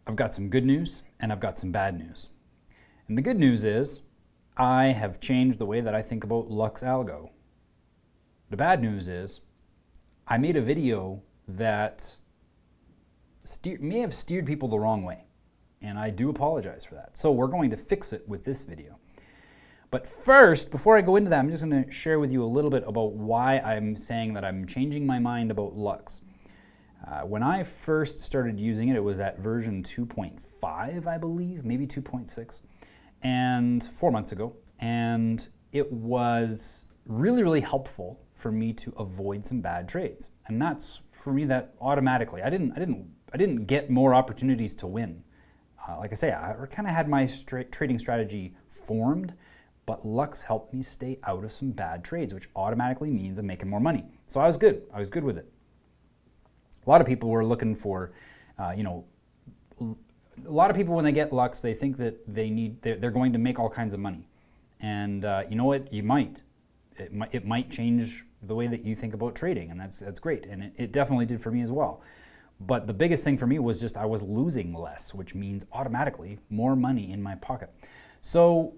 I've got some good news and I've got some bad news. And the good news is I have changed the way that I think about Lux Algo. The bad news is I made a video that may have steered people the wrong way, and I do apologize for that. So we're going to fix it with this video. But first, before I go into that, I'm just going to share with you a little bit about why I'm saying that I'm changing my mind about Lux. When I first started using it, it was at version 2.5, I believe, maybe 2.6, and 4 months ago. And it was really, really helpful for me to avoid some bad trades. And that's, for me, that automatically. I didn't get more opportunities to win. Like I say, I kind of had my trading strategy formed, but Lux helped me stay out of some bad trades, which automatically means I'm making more money. So I was good. I was good with it. A lot of people were looking for, a lot of people when they get Lux, they think that they're going to make all kinds of money. And you know what? You might. It might change the way that you think about trading, and that's great. And it definitely did for me as well. But the biggest thing for me was just I was losing less, which means automatically more money in my pocket. So,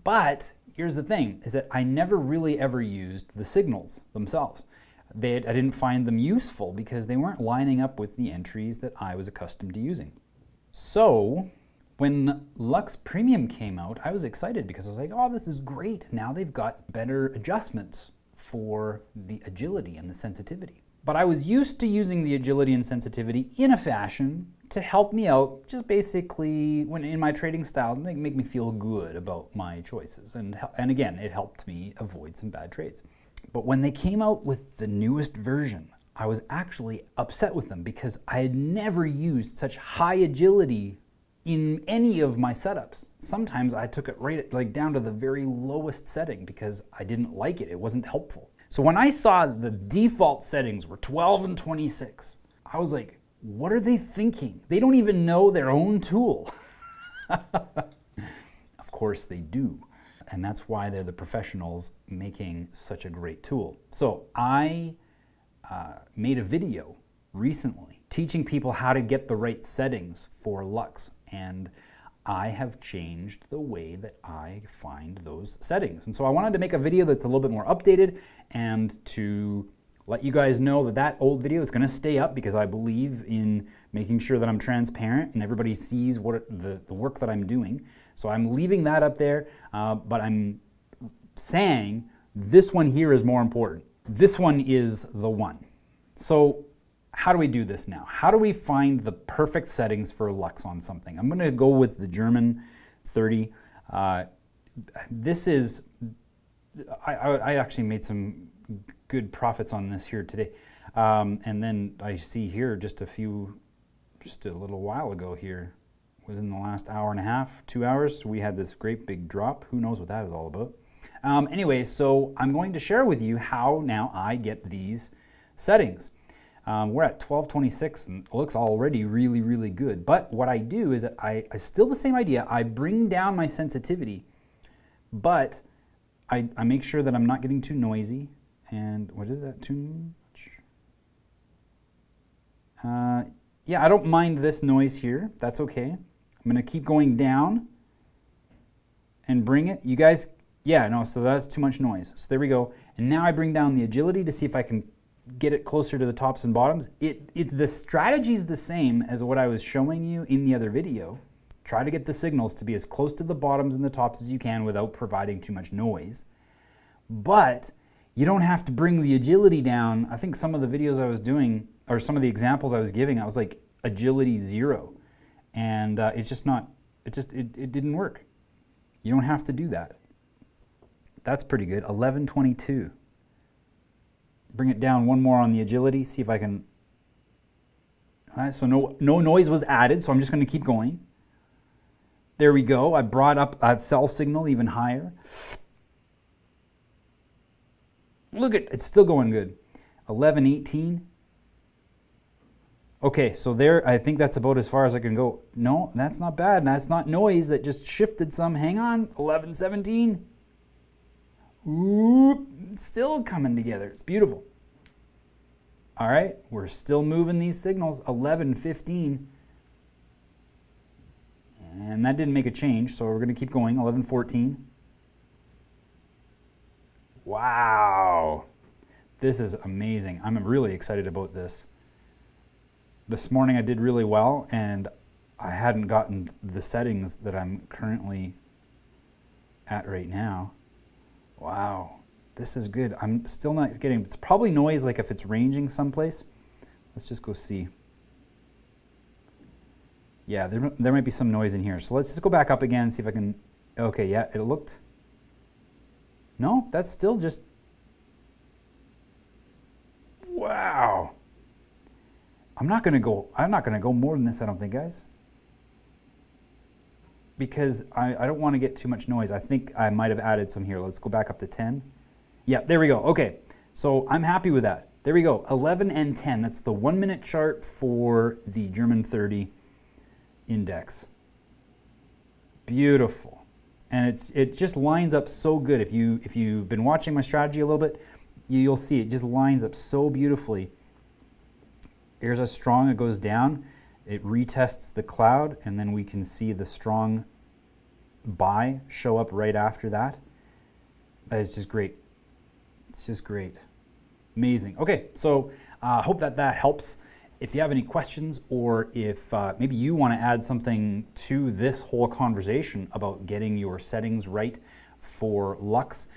but here's the thing, is that I never really ever used the signals themselves. I didn't find them useful because they weren't lining up with the entries that I was accustomed to using. So when Lux Premium came out, I was excited because I was like, oh, this is great. Now they've got better adjustments for the agility and the sensitivity. But I was used to using the agility and sensitivity in a fashion to help me out, just basically when in my trading style, to make me feel good about my choices. And again, it helped me avoid some bad trades. But when they came out with the newest version, I was actually upset with them because I had never used such high agility in any of my setups. Sometimes I took it right down to the very lowest setting because I didn't like it. It wasn't helpful. So when I saw the default settings were 12 and 26, I was like, what are they thinking? They don't even know their own tool. Of course they do. And that's why they're the professionals making such a great tool. So I made a video recently teaching people how to get the right settings for Lux. And I have changed the way that I find those settings. And so I wanted to make a video that's a little bit more updated and to let you guys know that that old video is going to stay up because I believe in making sure that I'm transparent and everybody sees what the work that I'm doing. So I'm leaving that up there, but I'm saying this one here is more important. This one is the one. So how do we do this now? How do we find the perfect settings for Lux on something? I'm going to go with the German 30. This is, I actually made some good profits on this here today. And then I see here just a little while ago here, within the last hour and a half, 2 hours, we had this great big drop. Who knows what that is all about? Anyway, so I'm going to share with you how now I get these settings. We're at 1226 and it looks already really, really good. But what I do is that I still the same idea. I bring down my sensitivity, but I make sure that I'm not getting too noisy. And what is that, too much? Yeah, I don't mind this noise here. That's okay. I'm going to keep going down and bring it. You guys, yeah, no, so that's too much noise. So there we go. And now I bring down the agility to see if I can get it closer to the tops and bottoms. The strategy is the same as what I was showing you in the other video. Try to get the signals to be as close to the bottoms and the tops as you can without providing too much noise. But you don't have to bring the agility down. I think some of the videos I was doing, or some of the examples I was giving, I was like agility 0. And it's just not, it didn't work. You don't have to do that. That's pretty good. 1122. Bring it down one more on the agility, see if I can. All right, so no noise was added, so I'm just going to keep going. There we go. I brought up a sell signal even higher. Look at it's still going good. 1118. Okay, so there, I think that's about as far as I can go. No, that's not bad. That's not noise. That just shifted some. Hang on. 1117. Oop, it's still coming together. It's beautiful. All right, we're still moving these signals. 1115. And that didn't make a change, so we're going to keep going. 11.14. Wow. This is amazing. I'm really excited about this. This morning I did really well, and I hadn't gotten the settings that I'm currently at right now. Wow. This is good. I'm still not getting, it's probably noise like if it's ranging someplace. Let's just go see. Yeah, there might be some noise in here. So let's just go back up again, see if I can, okay, yeah, it looked, no, that's still just, wow. I'm not gonna go more than this, I don't think, guys. Because I don't want to get too much noise. I think I might have added some here. Let's go back up to 10. Yeah, there we go. Okay, so I'm happy with that. There we go, 11 and 10. That's the 1 minute chart for the German 30 index. Beautiful. And it just lines up so good. If you've been watching my strategy a little bit, you'll see it just lines up so beautifully. Here's how strong it goes down. It retests the cloud, and then we can see the strong buy show up right after that. It's just great. It's just great. Amazing. Okay, so hope that helps. If you have any questions, or if maybe you want to add something to this whole conversation about getting your settings right for Lux.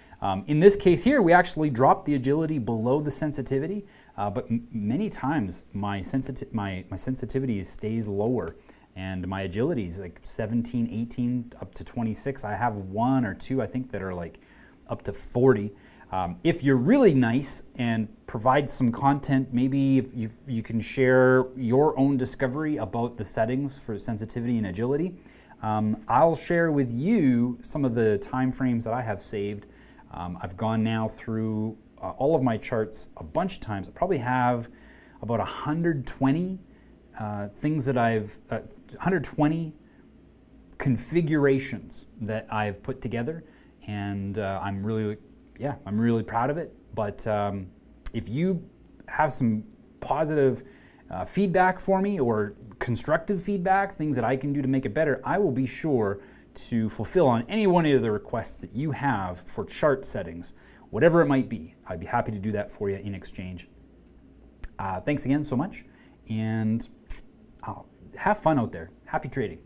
In this case here, we actually dropped the agility below the sensitivity, but many times my sensitivity stays lower, and my agility is like 17, 18, up to 26. I have one or two, I think, that are like up to 40. If you're really nice and provide some content, maybe if you can share your own discovery about the settings for sensitivity and agility, I'll share with you some of the time frames that I have saved. I've gone now through all of my charts a bunch of times. I probably have about 120 things that 120 configurations that I've put together, and I'm really proud of it. But if you have some positive feedback for me, or constructive feedback, things that I can do to make it better, I will be sure to fulfill on any one of the requests that you have for chart settings, whatever it might be. I'd be happy to do that for you in exchange. Thanks again so much, and have fun out there. Happy trading.